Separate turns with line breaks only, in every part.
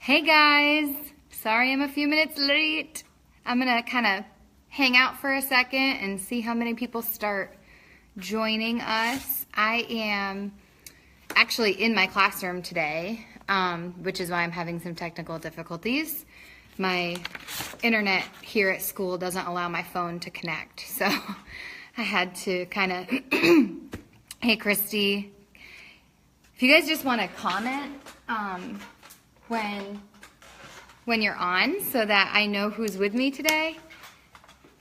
Hey guys, sorry I'm a few minutes late. I'm gonna kind of hang out for a second and see how many people start joining us. I am actually in my classroom today, which is why I'm having some technical difficulties. My internet here at school doesn't allow my phone to connect, so I had to kind of, hey Christy, if you guys just want to comment when you're on so that I know who's with me today,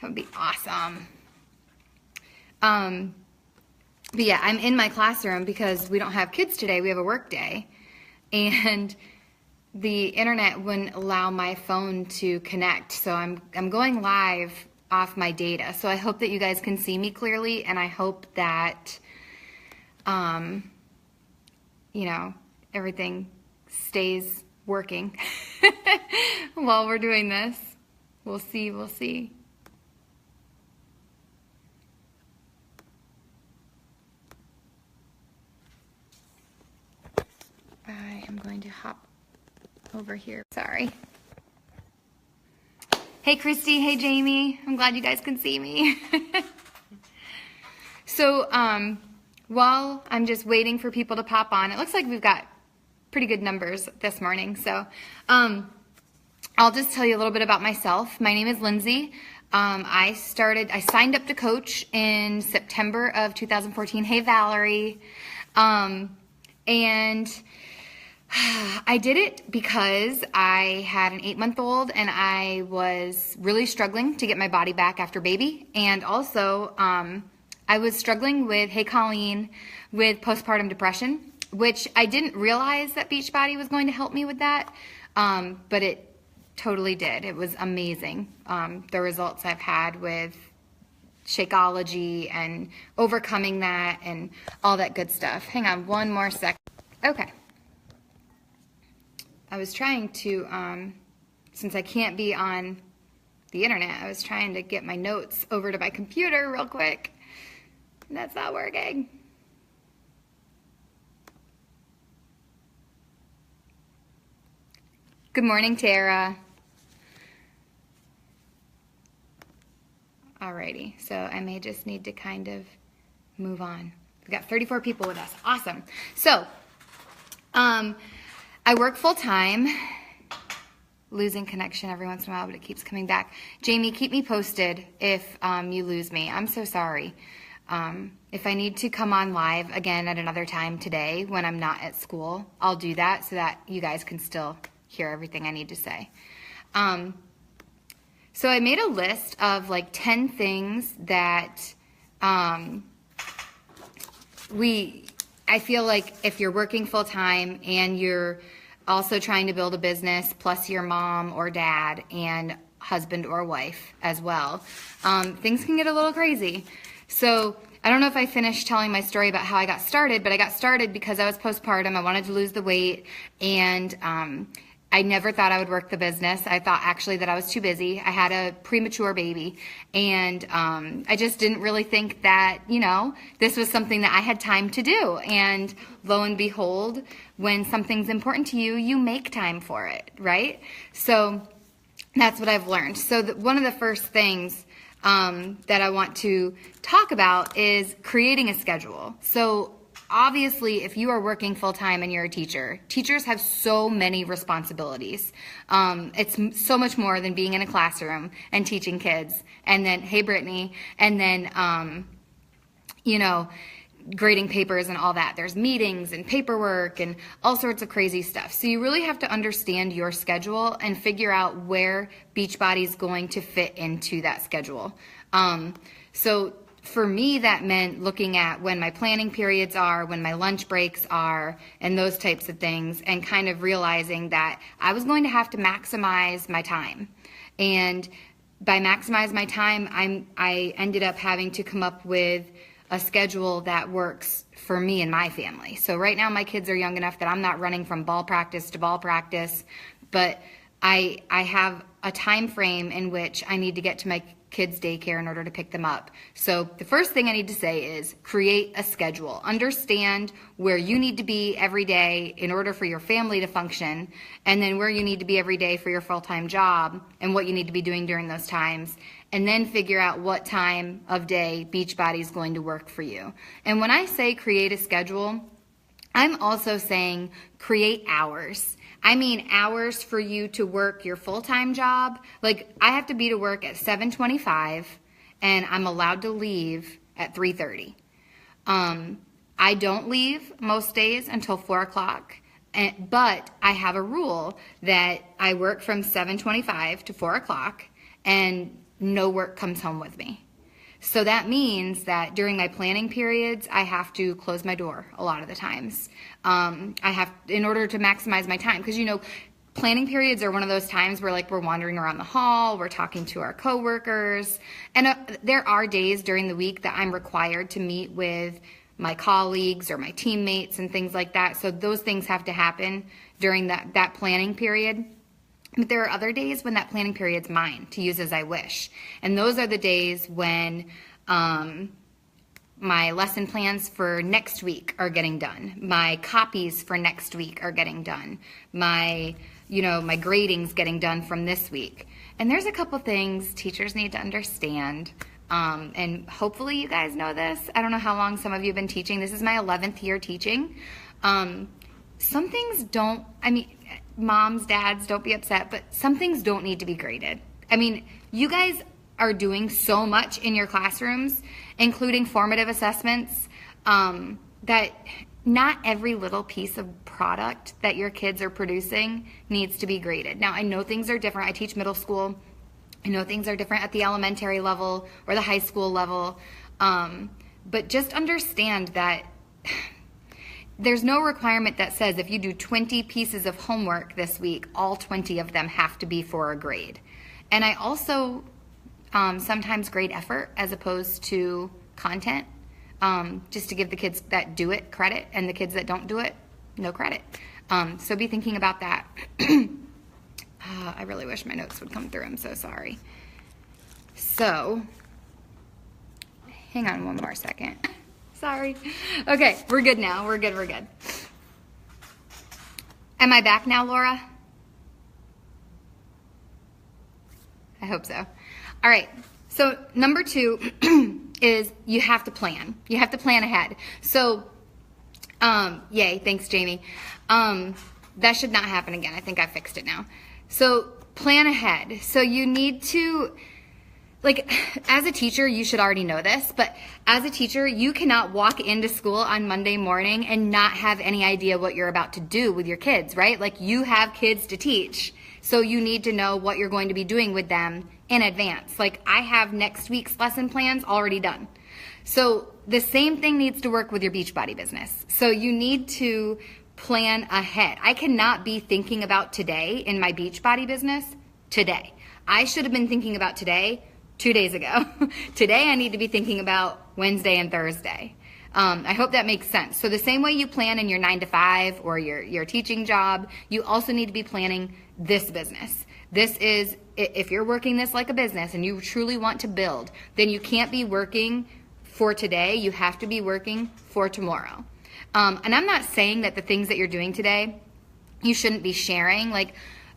that would be awesome. But yeah, I'm in my classroom because we don't have kids today. We have a work day, and the internet wouldn't allow my phone to connect. So I'm going live off my data. So I hope that you guys can see me clearly, and I hope that you know, everything stays working while we're doing this. We'll see. I am going to hop over here. Sorry. Hey Christy, hey Jamie. I'm glad you guys can see me. So while I'm just waiting for people to pop on, it looks like we've got pretty good numbers this morning. So I'll just tell you a little bit about myself. My name is Lindsay. I signed up to coach in September of 2014. Hey Valerie. And I did it because I had an 8-month-old and I was really struggling to get my body back after baby. And also I was struggling with, hey Colleen, with postpartum depression, which I didn't realize that Beachbody was going to help me with that, but it totally did. It was amazing. The results I've had with Shakeology and overcoming that and all that good stuff. Hang on one more sec. Okay. I was trying to, since I can't be on the internet, I was trying to get my notes over to my computer real quick. And that's not working. Good morning, Tara. Alrighty, so I may just need to kind of move on. We've got 34 people with us. Awesome. So, I work full time. Losing connection every once in a while, but it keeps coming back. Jamie, keep me posted if you lose me. I'm so sorry. If I need to come on live again at another time today when I'm not at school, I'll do that so that you guys can still hear everything I need to say. So I made a list of like 10 things that I feel like if you're working full time and you're also trying to build a business, plus your mom or dad and husband or wife as well, things can get a little crazy. So I don't know if I finished telling my story about how I got started, but I got started because I was postpartum. I wanted to lose the weight, and I never thought I would work the business. I thought actually that I was too busy. I had a premature baby, and I just didn't really think that, you know, this was something that I had time to do. And lo and behold, when something's important to you, you make time for it, right? So that's what I've learned. So one of the first things that I want to talk about is creating a schedule. So obviously, if you are working full-time and you're a teacher, teachers have so many responsibilities. It's so much more than being in a classroom and teaching kids. And then, hey, Brittany, and then, you know, grading papers and all that. There's meetings and paperwork and all sorts of crazy stuff. So you really have to understand your schedule and figure out where Beachbody is going to fit into that schedule. So for me, that meant looking at when my planning periods are, when my lunch breaks are, and those types of things, and kind of realizing that I was going to have to maximize my time. And by maximize my time, I ended up having to come up with a schedule that works for me and my family. So right now my kids are young enough that I'm not running from ball practice to ball practice, but I have a time frame in which I need to get to kids' daycare in order to pick them up. So the first thing I need to say is create a schedule. Understand where you need to be every day in order for your family to function, and then where you need to be every day for your full-time job and what you need to be doing during those times. And then figure out what time of day Beachbody is going to work for you. And when I say create a schedule, I'm also saying create hours. I mean hours for you to work your full-time job. Like, I have to be to work at 7:25 and I'm allowed to leave at 3:30. I don't leave most days until 4 o'clock, but I have a rule that I work from 7:25 to 4 o'clock and no work comes home with me. So that means that during my planning periods, I have to close my door a lot of the times. In order to maximize my time, because planning periods are one of those times where we're wandering around the hall, we're talking to our coworkers, and there are days during the week that I'm required to meet with my colleagues or my teammates and things like that. So those things have to happen during that planning period. But there are other days when that planning period's mine to use as I wish. And those are the days when my lesson plans for next week are getting done. My copies for next week are getting done. My grading's getting done from this week. And there's a couple things teachers need to understand. And hopefully you guys know this. I don't know how long some of you have been teaching. This is my 11th year teaching. Some things moms, dads, don't be upset, but some things don't need to be graded. You guys are doing so much in your classrooms, including formative assessments, that not every little piece of product that your kids are producing needs to be graded. Now, I know things are different. I teach middle school. I know things are different at the elementary level or the high school level, but just understand that there's no requirement that says if you do 20 pieces of homework this week, all 20 of them have to be for a grade. And I also sometimes grade effort as opposed to content, just to give the kids that do it credit and the kids that don't do it, no credit. So be thinking about that. I really wish my notes would come through. I'm so sorry. So, hang on one more second. Sorry. Okay, we're good now. We're good. Am I back now, Laura? I hope so. All right. So number 2 is you have to plan. You have to plan ahead. So, yay. Thanks, Jamie. That should not happen again. I think I fixed it now. So plan ahead. So you need to, as a teacher, you should already know this, but as a teacher, you cannot walk into school on Monday morning and not have any idea what you're about to do with your kids, right? You have kids to teach, so you need to know what you're going to be doing with them in advance. I have next week's lesson plans already done. So the same thing needs to work with your Beachbody business. So you need to plan ahead. I cannot be thinking about today in my Beachbody business today. I should have been thinking about today 2 days ago. Today I need to be thinking about Wednesday and Thursday. I hope that makes sense. So the same way you plan in your 9 to 5 or your teaching job, you also need to be planning this business. This is, if you're working this like a business and you truly want to build, then you can't be working for today. You have to be working for tomorrow. And I'm not saying that the things that you're doing today, you shouldn't be sharing.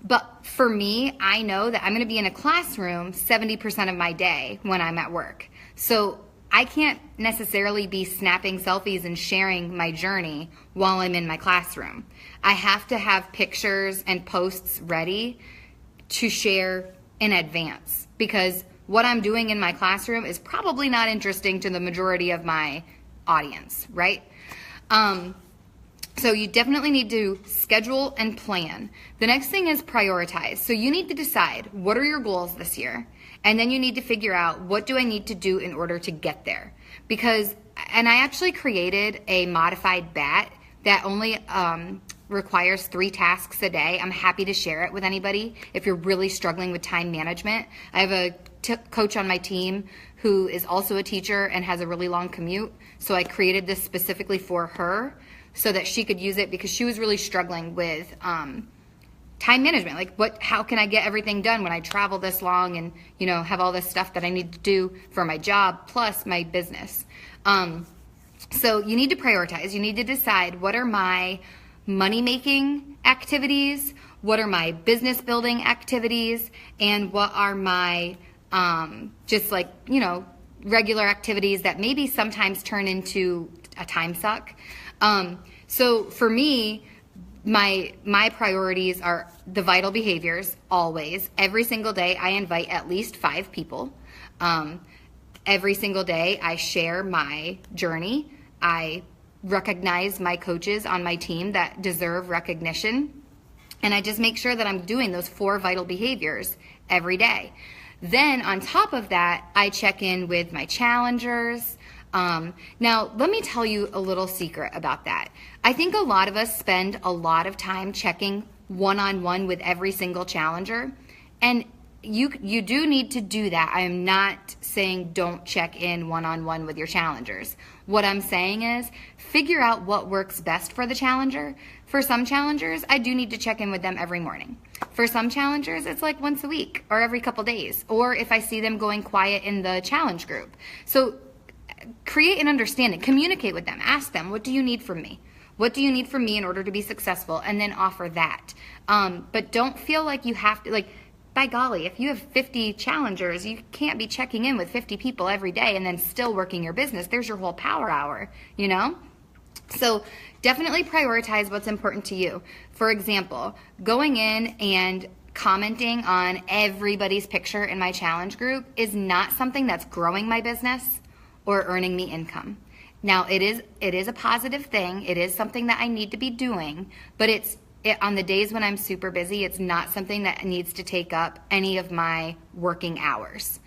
But for me, I know that I'm going to be in a classroom 70% of my day when I'm at work. So I can't necessarily be snapping selfies and sharing my journey while I'm in my classroom. I have to have pictures and posts ready to share in advance, because what I'm doing in my classroom is probably not interesting to the majority of my audience, right? So you definitely need to schedule and plan. The next thing is prioritize. So you need to decide, what are your goals this year? And then you need to figure out, what do I need to do in order to get there? And I actually created a modified BAT that only requires 3 tasks a day. I'm happy to share it with anybody if you're really struggling with time management. I have a coach on my team who is also a teacher and has a really long commute. So I created this specifically for her so that she could use it, because she was really struggling with time management. Like how can I get everything done when I travel this long and, have all this stuff that I need to do for my job plus my business. So you need to prioritize. You need to decide, what are my money-making activities, what are my business-building activities, and what are my regular activities that maybe sometimes turn into a time suck. So for me, my priorities are the vital behaviors always. Every single day I invite at least 5 people. Every single day I share my journey. I recognize my coaches on my team that deserve recognition. And I just make sure that I'm doing those 4 vital behaviors every day. Then on top of that, I check in with my challengers. Now, let me tell you a little secret about that. I think a lot of us spend a lot of time checking one-on-one with every single challenger. And you do need to do that. I am not saying don't check in one-on-one with your challengers. What I'm saying is figure out what works best for the challenger. For some challengers, I do need to check in with them every morning. For some challengers, it's like once a week or every couple days, or if I see them going quiet in the challenge group. So create an understanding, communicate with them, ask them, what do you need from me? What do you need from me in order to be successful? And then offer that. But don't feel like you have to, by golly, if you have 50 challengers, you can't be checking in with 50 people every day and then still working your business. There's your whole power hour, So definitely prioritize what's important to you. For example, going in and commenting on everybody's picture in my challenge group is not something that's growing my business or earning me income. Now, it is a positive thing. It is something that I need to be doing, but on the days when I'm super busy, it's not something that needs to take up any of my working hours.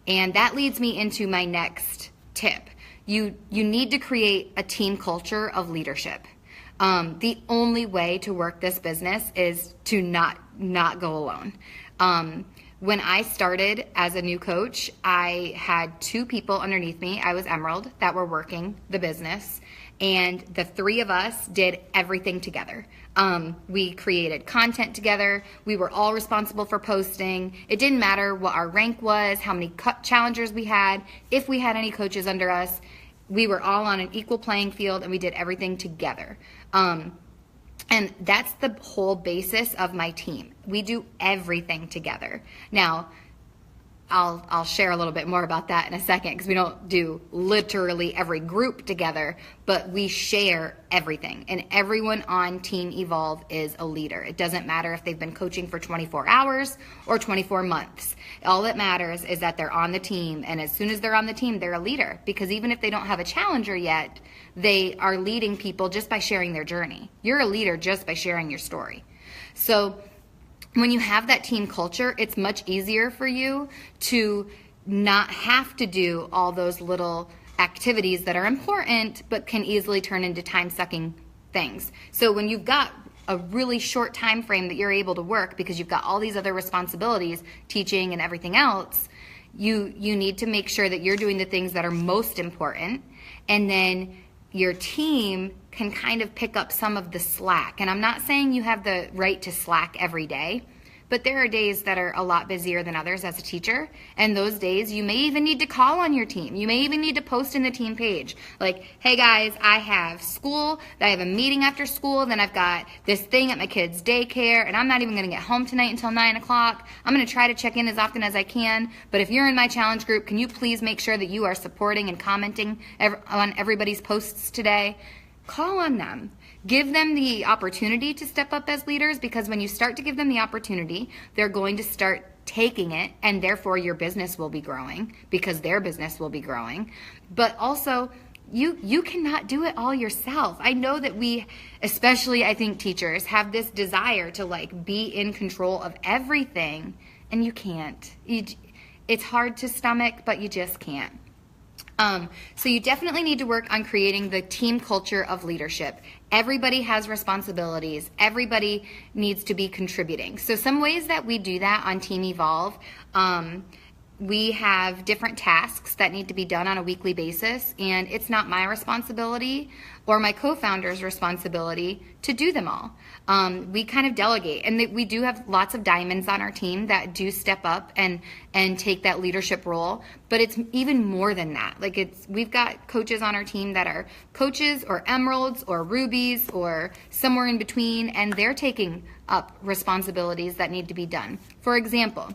And that leads me into my next tip. You need to create a team culture of leadership. The only way to work this business is to not go alone. When I started as a new coach, I had 2 people underneath me. I was Emerald, that were working the business. And the 3 of us did everything together. We created content together. We were all responsible for posting. It didn't matter what our rank was, how many challengers we had, if we had any coaches under us. We were all on an equal playing field and we did everything together. And that's the whole basis of my team. We do everything together. Now, I'll share a little bit more about that in a second, because we don't do literally every group together, but we share everything. And everyone on Team Evolve is a leader. It doesn't matter if they've been coaching for 24 hours or 24 months. All that matters is that they're on the team. And as soon as they're on the team, they're a leader, because even if they don't have a challenger yet, they are leading people just by sharing their journey. You're a leader just by sharing your story. So when you have that team culture, it's much easier for you to not have to do all those little activities that are important but can easily turn into time-sucking things. So when you've got a really short time frame that you're able to work because you've got all these other responsibilities, teaching and everything else, you need to make sure that you're doing the things that are most important, and then your team can kind of pick up some of the slack. And I'm not saying you have the right to slack every day, but there are days that are a lot busier than others as a teacher. And those days you may even need to call on your team. You may even need to post in the team page. Like, hey guys, I have school, I have a meeting after school, then I've got this thing at my kid's daycare, and I'm not even gonna get home tonight until 9 o'clock. I'm gonna try to check in as often as I can. But if you're in my challenge group, can you please make sure that you are supporting and commenting on everybody's posts today? Call on them. Give them the opportunity to step up as leaders, because when you start to give them the opportunity, they're going to start taking it, and therefore your business will be growing because their business will be growing. But also, you cannot do it all yourself. I know that we, especially I think teachers, have this desire to be in control of everything, and you can't. It's hard to stomach, but you just can't. So you definitely need to work on creating the team culture of leadership. Everybody has responsibilities. Everybody needs to be contributing. So some ways that we do that on Team Evolve, we have different tasks that need to be done on a weekly basis, and it's not my responsibility or my co-founder's responsibility to do them all. We kind of delegate, and we do have lots of diamonds on our team that do step up and take that leadership role, but it's even more than that. Like, we've got coaches on our team that are coaches or emeralds or rubies or somewhere in between, and they're taking up responsibilities that need to be done. For example,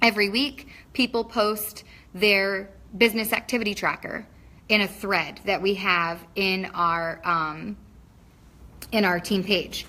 every week, people post their business activity tracker in a thread that we have in our team page.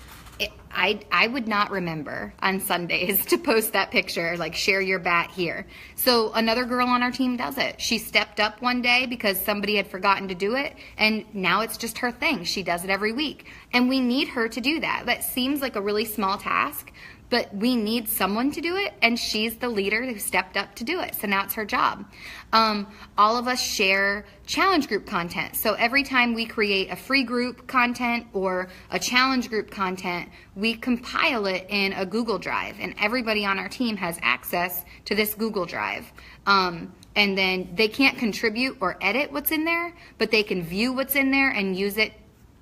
I would not remember on Sundays to post that picture, like share your bat here. So another girl on our team does it. She stepped up one day because somebody had forgotten to do it, and now it's just her thing. She does it every week, and we need her to do that. That seems like a really small task, but we need someone to do it, and she's the leader who stepped up to do it, so now it's her job. All of us share challenge group content, so every time we create a free group content or a challenge group content, we compile it in a Google Drive, and everybody on our team has access to this Google Drive. And then they can't contribute or edit what's in there, but they can view what's in there and use it,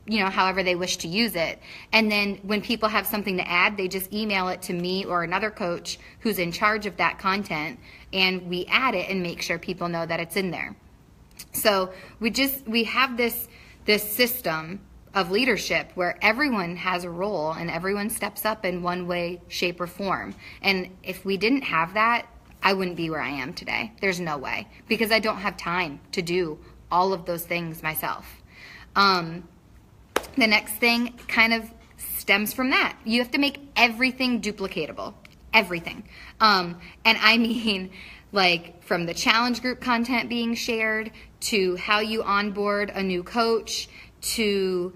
however they wish to use it. And then when people have something to add, they just email it to me or another coach who's in charge of that content, and we add it and make sure people know that it's in there. So we have this system of leadership where everyone has a role and everyone steps up in one way, shape, or form. And if we didn't have that, I wouldn't be where I am today. There's no way, because I don't have time to do all of those things myself. The next thing kind of stems from that. You have to make everything duplicatable. Everything. And I mean, like, from the challenge group content being shared to how you onboard a new coach to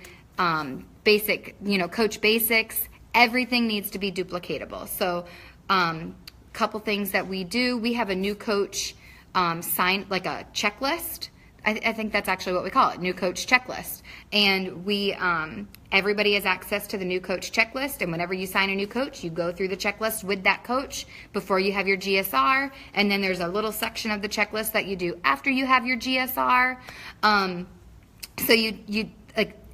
basic, coach basics. Everything needs to be duplicatable. So couple things that we do. We have a new coach sign, like a checklist. I think that's actually what we call it, new coach checklist. And everybody has access to the new coach checklist. And whenever you sign a new coach, you go through the checklist with that coach before you have your GSR. And then there's a little section of the checklist that you do after you have your GSR. So you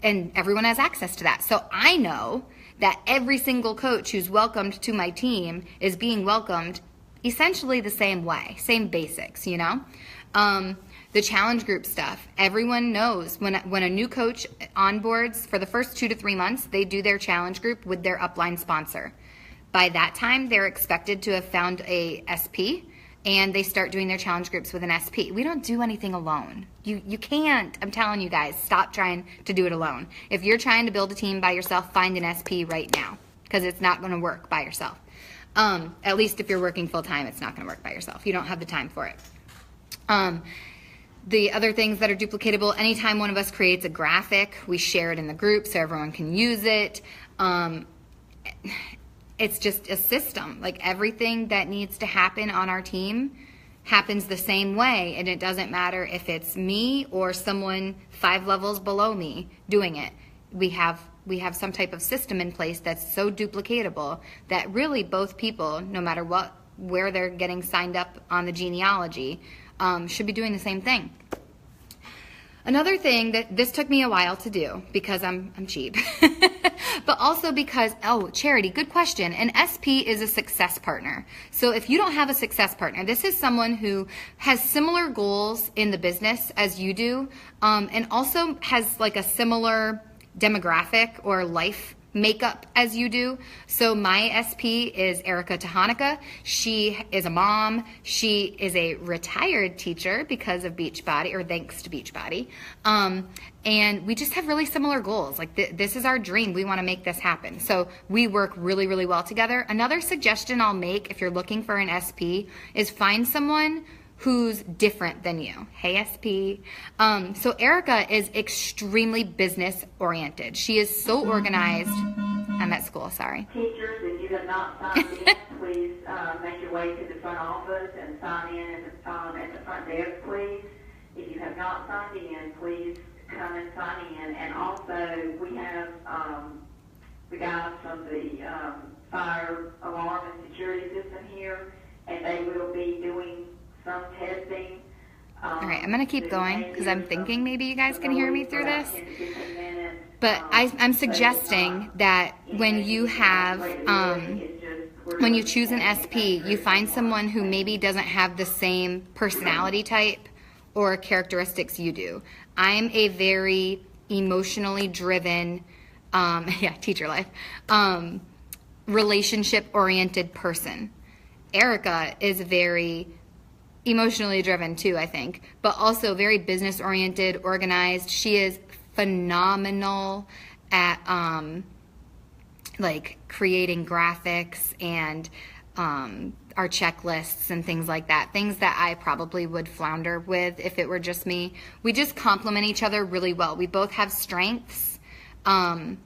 and everyone has access to that. So I know that every single coach who's welcomed to my team is being welcomed essentially the same way, same basics, The challenge group stuff, everyone knows when a new coach onboards for the first 2 to 3 months, they do their challenge group with their upline sponsor. By that time, they're expected to have found a SP, and they start doing their challenge groups with an SP. We don't do anything alone. You can't. I'm telling you guys, stop trying to do it alone. If you're trying to build a team by yourself, find an SP right now, because it's not going to work by yourself. At least if you're working full time, it's not going to work by yourself. You don't have the time for it. The other things that are duplicatable, anytime one of us creates a graphic, we share it in the group so everyone can use it. It's just a system. Like, everything that needs to happen on our team happens the same way, and it doesn't matter if it's me or someone 5 levels below me doing it. We have some type of system in place that's so duplicatable that really both people, no matter where they're getting signed up on the genealogy, should be doing the same thing. Another thing that this took me a while to do because I'm cheap, but also because, Charity, good question. An SP is a success partner. So if you don't have a success partner, this is someone who has similar goals in the business as you do, and also has like a similar demographic or life makeup as you do. So my SP is Erica Tahanika. She is a mom. She is a retired teacher because of Beachbody, or thanks to Beachbody. And we just have really similar goals. Like, this is our dream. We want to make this happen. So we work really, really well together. Another suggestion I'll make if you're looking for an SP is find someone who's different than you. Hey, SP. So Erica is extremely business oriented. She is so organized. I'm at school, sorry.
Teachers, if you have not signed in, please make your way to the front office and sign in at the front desk, please. If you have not signed in, please come and sign in. And also, we have the guys from the fire alarm and security system here, and they will be doing some testing.
All right, I'm going to keep going because I'm thinking maybe you guys can hear me through this. But I'm suggesting that when you have, when you choose an SP, you find someone who maybe doesn't have the same personality type or characteristics you do. I'm a very emotionally driven, teacher life, relationship-oriented person. Erica is very emotionally driven too, I think, but also very business-oriented, organized. She is phenomenal at like creating graphics and our checklists and things like that, things that I probably would flounder with if it were just me. We just complement each other really well. We both have strengths and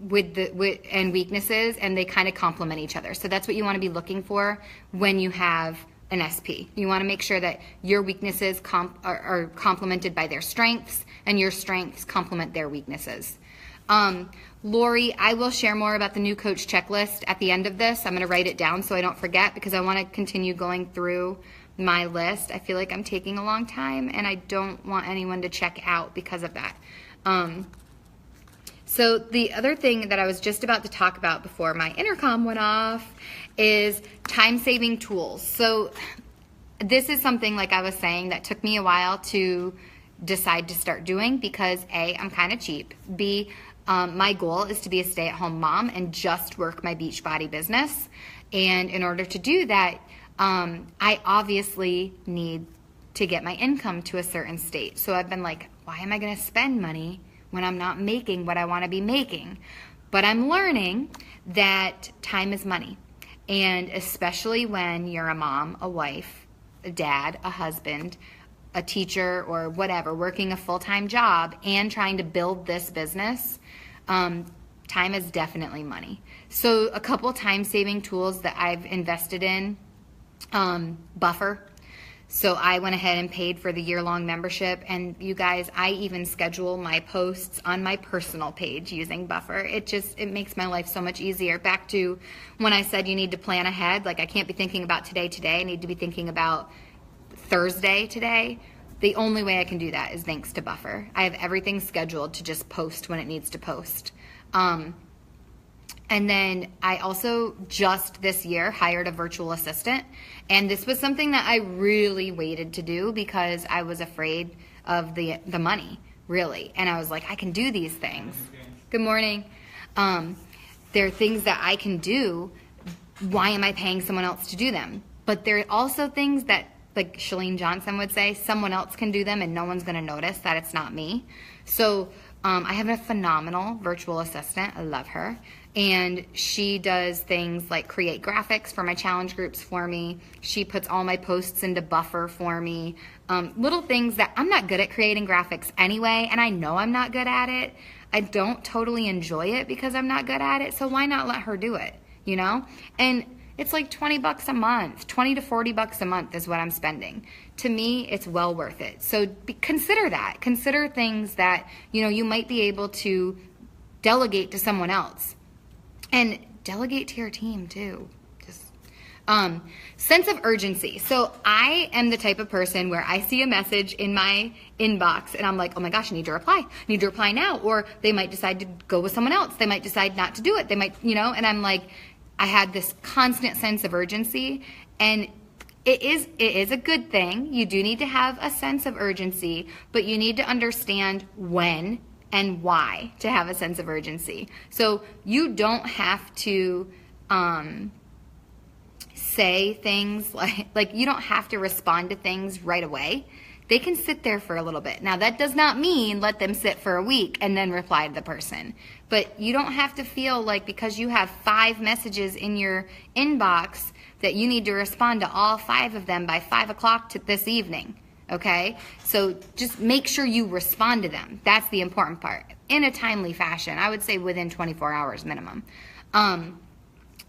weaknesses, and they kind of complement each other. So that's what you want to be looking for when you have an SP. You want to make sure that your weaknesses are complemented by their strengths, and your strengths complement their weaknesses. Lori, I will share more about the new coach checklist at the end of this. I'm going to write it down so I don't forget, because I want to continue going through my list. I feel like I'm taking a long time, and I don't want anyone to check out because of that. So the other thing that I was just about to talk about before my intercom went off is time-saving tools. So this is something, like I was saying, that took me a while to decide to start doing because A, I'm kind of cheap. B, my goal is to be a stay-at-home mom and just work my Beachbody business. And in order to do that, I obviously need to get my income to a certain state. So I've been like, why am I going to spend money when I'm not making what I want to be making? But I'm learning that time is money. And especially when you're a mom, a wife, a dad, a husband, a teacher, or whatever, working a full-time job and trying to build this business, time is definitely money. So a couple time-saving tools that I've invested in, Buffer. So I went ahead and paid for the year-long membership, and you guys, I even schedule my posts on my personal page using Buffer. It makes my life so much easier. Back to when I said you need to plan ahead, like I can't be thinking about today, I need to be thinking about Thursday today. The only way I can do that is thanks to Buffer. I have everything scheduled to just post when it needs to post. And then I also just this year hired a virtual assistant. And this was something that I really waited to do because I was afraid of the money, really. And I was like, I can do these things. Good morning. There are things that I can do. Why am I paying someone else to do them? But there are also things that, like Shalene Johnson would say, someone else can do them and no one's going to notice that it's not me. So I have a phenomenal virtual assistant. I love her. And she does things like create graphics for my challenge groups for me. She puts all my posts into Buffer for me. Little things that I'm not good at creating graphics anyway, and I know I'm not good at it. I don't totally enjoy it because I'm not good at it, so why not let her do it, you know? And it's like $20 a month, 20 to $40 a month is what I'm spending. To me, it's well worth it. So consider that. Consider things that, you know, you might be able to delegate to someone else. And delegate to your team too. Just sense of urgency. So I am the type of person where I see a message in my inbox and I'm like, oh my gosh, I need to reply. I need to reply now. Or they might decide to go with someone else. They might decide not to do it. They might, you know, and I'm like, I had this constant sense of urgency, and it is a good thing. You do need to have a sense of urgency, but you need to understand when and why to have a sense of urgency. So you don't have to say things like you don't have to respond to things right away. They can sit there for a little bit. Now that does not mean let them sit for a week and then reply to the person. But you don't have to feel like because you have 5 messages in your inbox that you need to respond to all 5 of them by 5 o'clock this evening. Okay, so just make sure you respond to them. That's the important part. In a timely fashion. I would say within 24 hours minimum.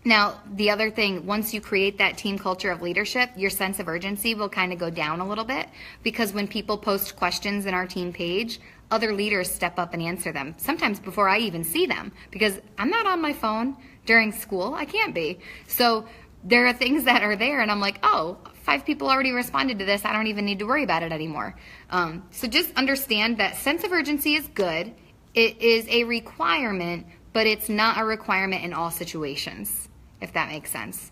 Now, the other thing, once you create that team culture of leadership, your sense of urgency will kind of go down a little bit, because when people post questions in our team page, other leaders step up and answer them, sometimes before I even see them, because I'm not on my phone during school. I can't be. So there are things that are there and I'm like, oh, 5 people already responded to this. I don't even need to worry about it anymore. So just understand that sense of urgency is good. It is a requirement, but it's not a requirement in all situations, if that makes sense.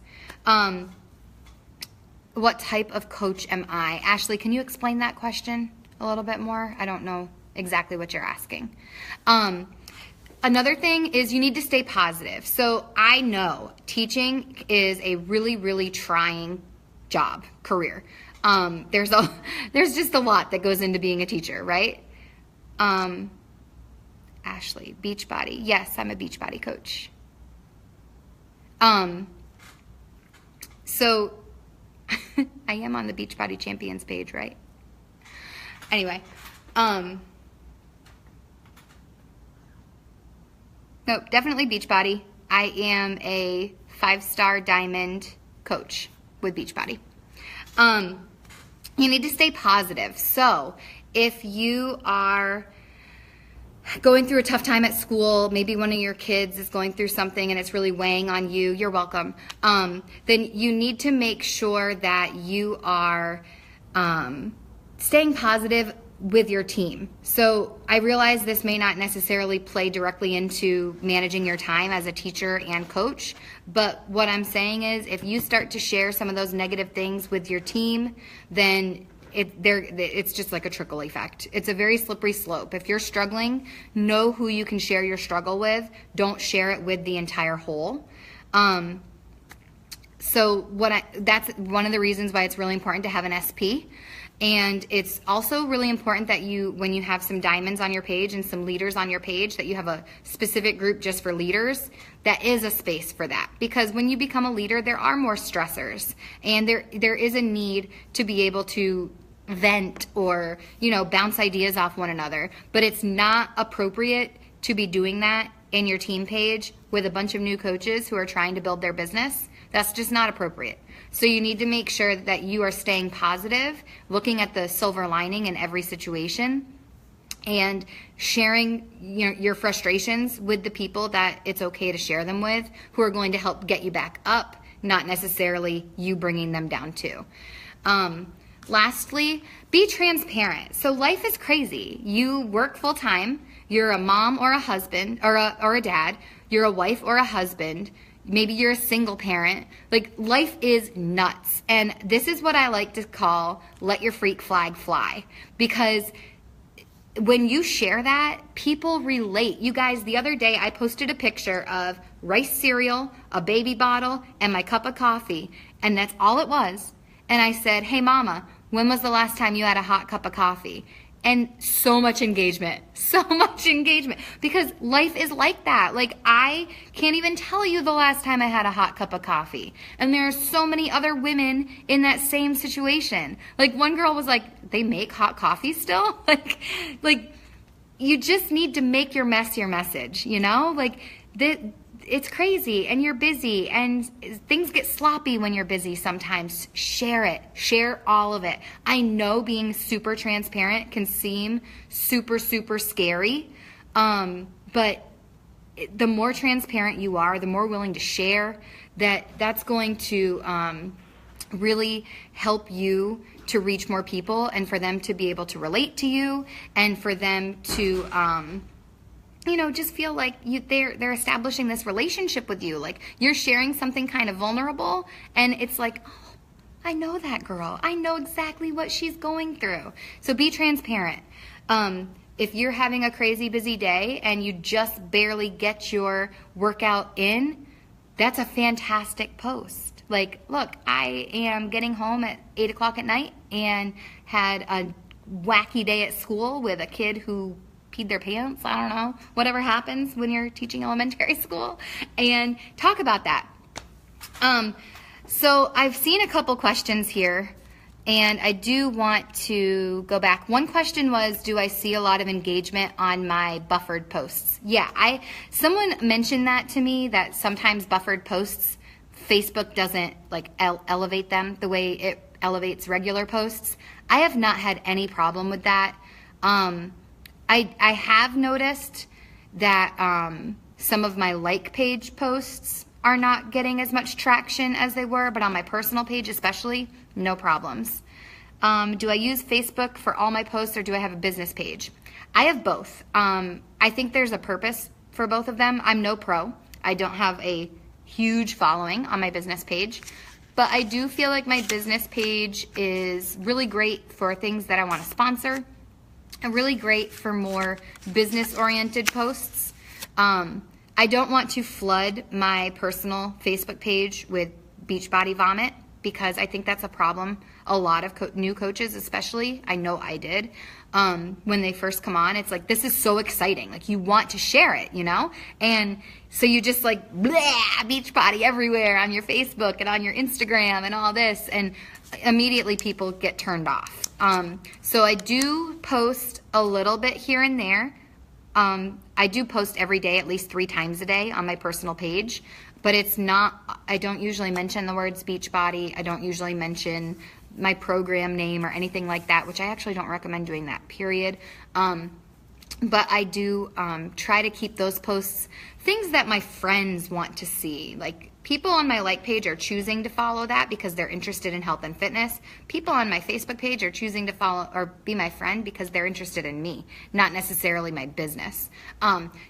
What type of coach am I? Ashley, can you explain that question a little bit more? I don't know exactly what you're asking. Another thing is you need to stay positive. So I know teaching is a really, really trying job, career. There's just a lot that goes into being a teacher, right? Ashley, Beachbody. Yes, I'm a Beachbody coach. So I am on the Beachbody Champions page, right? Anyway, no, definitely Beachbody. I am a 5-star diamond coach with Beachbody. You need to stay positive. So if you are going through a tough time at school, maybe one of your kids is going through something and it's really weighing on you, you're welcome. Then you need to make sure that you are staying positive with your team. So I realize this may not necessarily play directly into managing your time as a teacher and coach, but what I'm saying is if you start to share some of those negative things with your team, then it's just like a trickle effect. It's a very slippery slope. If you're struggling, know who you can share your struggle with. Don't share it with the entire whole. So that's one of the reasons why it's really important to have an SP. And it's also really important that when you have some diamonds on your page and some leaders on your page, that you have a specific group just for leaders. That is a space for that. Because when you become a leader, there are more stressors. And there is a need to be able to vent or, bounce ideas off one another. But it's not appropriate to be doing that in your team page with a bunch of new coaches who are trying to build their business. That's just not appropriate. So you need to make sure that you are staying positive, looking at the silver lining in every situation, and sharing your frustrations with the people that it's okay to share them with, who are going to help get you back up, not necessarily you bringing them down too. Lastly, be transparent. So life is crazy. You work full time. You're a mom or a husband or a dad. You're a wife or a husband. Maybe you're a single parent. Like, life is nuts. And this is what I like to call let your freak flag fly. Because when you share that, people relate. You guys, the other day I posted a picture of rice cereal, a baby bottle, and my cup of coffee. And that's all it was. And I said, hey mama, when was the last time you had a hot cup of coffee? And so much engagement, because life is like that. Like, I can't even tell you the last time I had a hot cup of coffee. And there are so many other women in that same situation. Like, one girl was like, they make hot coffee still? Like you just need to make your mess your message, Like, it's crazy and you're busy and things get sloppy when you're busy sometimes. Share it. Share all of it. I know being super transparent can seem super, super scary, but the more transparent you are, the more willing to share, that's going to really help you to reach more people and for them to be able to relate to you and for them to just feel like they're establishing this relationship with you. Like, you're sharing something kind of vulnerable, and it's like, oh, I know that girl. I know exactly what she's going through. So be transparent. If you're having a crazy busy day and you just barely get your workout in, that's a fantastic post. Like, look, I am getting home at 8 o'clock at night and had a wacky day at school with a kid who peed their pants, I don't know, whatever happens when you're teaching elementary school, and talk about that. So I've seen a couple questions here, and I do want to go back. One question was, do I see a lot of engagement on my buffered posts? Yeah, someone mentioned that to me, that sometimes buffered posts, Facebook doesn't elevate them the way it elevates regular posts. I have not had any problem with that. I have noticed that some of my like page posts are not getting as much traction as they were, but on my personal page especially, no problems. Do I use Facebook for all my posts, or do I have a business page? I have both. I think there's a purpose for both of them. I'm no pro. I don't have a huge following on my business page, but I do feel like my business page is really great for things that I want to sponsor, and really great for more business-oriented posts. I don't want to flood my personal Facebook page with Beachbody vomit, because I think that's a problem. A lot of new coaches, especially, I know I did, when they first come on, it's like, this is so exciting. Like, you want to share it, you know? And so you just like, blah, Beachbody everywhere on your Facebook and on your Instagram and all this, and immediately people get turned off. So I do post a little bit here and there. I do post every day, at least 3 times a day on my personal page, but it's not, I don't usually mention the words Beachbody. I don't usually mention my program name or anything like that, which I actually don't recommend doing that, period. But I do try to keep those posts things that my friends want to see. Like, people on my like page are choosing to follow that because they're interested in health and fitness. People on my Facebook page are choosing to follow or be my friend because they're interested in me, not necessarily my business.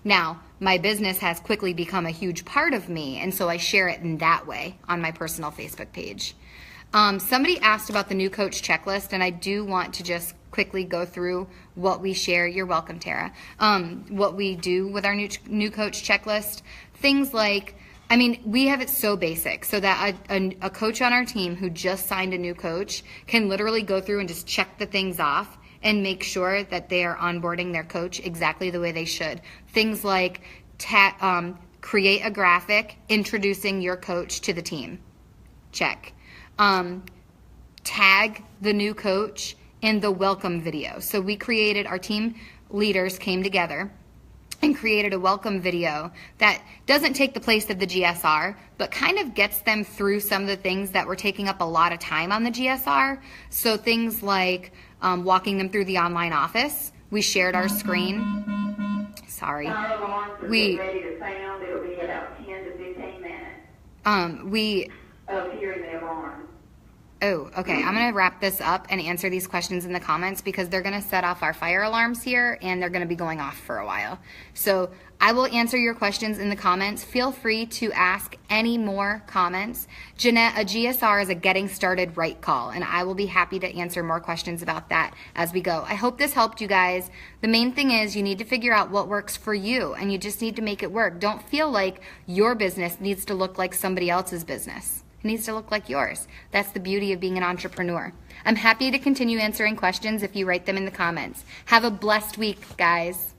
Now, my business has quickly become a huge part of me, and so I share it in that way on my personal Facebook page. Somebody asked about the new coach checklist, and I do want to just quickly go through what we share. You're welcome, Tara. What we do with our new coach checklist. Things like, I mean, we have it so basic so that a coach on our team who just signed a new coach can literally go through and just check the things off and make sure that they are onboarding their coach exactly the way they should. Things like create a graphic introducing your coach to the team. Check. Tag the new coach in the welcome video. So we created, our team leaders came together and created a welcome video that doesn't take the place of the GSR, but kind of gets them through some of the things that were taking up a lot of time on the GSR. So things like walking them through the online office. We shared our screen. Sorry.
Our alarms are getting ready to sound. It'll be about 10 to 15 minutes. Of hearing the alarm.
Oh, okay. I'm going to wrap this up and answer these questions in the comments because they're going to set off our fire alarms here and they're going to be going off for a while. So I will answer your questions in the comments. Feel free to ask any more comments. Jeanette, a GSR is a getting started right call, and I will be happy to answer more questions about that as we go. I hope this helped you guys. The main thing is you need to figure out what works for you, and you just need to make it work. Don't feel like your business needs to look like somebody else's business. It needs to look like yours. That's the beauty of being an entrepreneur. I'm happy to continue answering questions if you write them in the comments. Have a blessed week, guys.